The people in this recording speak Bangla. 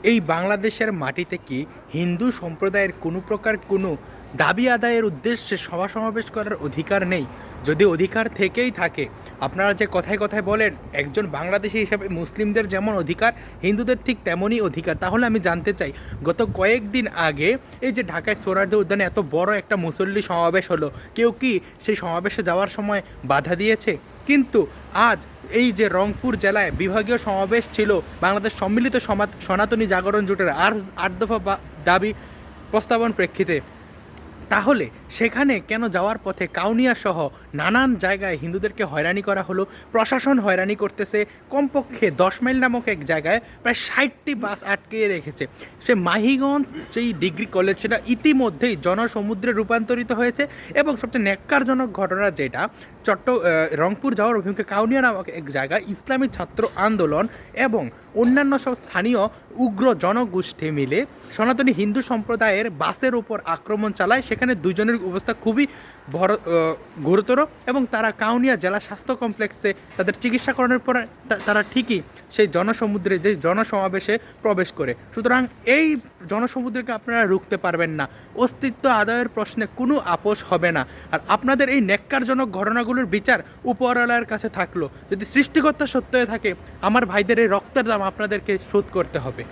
এই বাংলাদেশের মাটিতে কি হিন্দু সম্প্রদায়ের কোনো প্রকার কোনো দাবি আদায়ের উদ্দেশ্যে সভা সমাবেশ করার অধিকার নেই? যদি অধিকার থেকেই থাকে, আপনারা যে কথায় কথায় বলেন একজন বাংলাদেশি হিসাবে মুসলিমদের যেমন অধিকার হিন্দুদের ঠিক তেমনই অধিকার, তাহলে আমি জানতে চাই গত কয়েকদিন আগে এই যে ঢাকায় সোহরাওয়ার্দী উদ্যানে এত বড় একটা মুসল্লি সমাবেশ হলো, কেউ কি সেই সমাবেশে যাওয়ার সময় বাধা দিয়েছে? কিন্তু আজ এই যে রংপুর জেলায় বিভাগীয় সমাবেশ ছিল বাংলাদেশ সম্মিলিত সনাতনী জাগরণ জোটের আট দফা দাবি প্রস্তাবন প্রেক্ষিতে, তাহলে সেখানে কেন যাওয়ার পথে কাউনিয়া সহ নানান জায়গায় হিন্দুদেরকে হয়রানি করা হলো? প্রশাসন হয়রানি করতেছে। কমপক্ষে 10 মাইল নামক এক জায়গায় প্রায় 60টি বাস আটকে রেখেছে। সে মাহিগঞ্জ যেই ডিগ্রি কলেজ সেটা ইতিমধ্যেই জনসমুদ্রে রূপান্তরিত হয়েছে। এবং সবচেয়ে ন্যাক্কারজনক ঘটনা যেটা, রংপুর যাওয়ার অভিমুখে কাউনিয়া নামক এক জায়গায় ইসলামী ছাত্র আন্দোলন এবং অন্যান্য সব স্থানীয় উগ্র জনগোষ্ঠী মিলে সনাতনী হিন্দু সম্প্রদায়ের বাসের উপর আক্রমণ চালায়। সেখানে দুজনের অবস্থা খুবই গুরুতর এবং তারা কাউনিয়া জেলা স্বাস্থ্য কমপ্লেক্সে তাদের চিকিৎসা করানোর পর তারা ঠিকই সেই জনসমুদ্রে যে জনসমাবেশে প্রবেশ করে। সুতরাং এই জনসমুদ্রকে আপনারা রুখতে পারবেন না। অস্তিত্ব আদায়ের প্রশ্নে কোনো আপোষ হবে না। আর আপনাদের এই ন্যাক্কারজনক ঘটনাগুলোর বিচার উপরওয়ালার কাছে থাকলো। যদি সৃষ্টিকর্তা সত্য হয়ে থাকে, আমার ভাইদের এই রক্তের দাম আপনাদেরকে শোধ করতে হবে।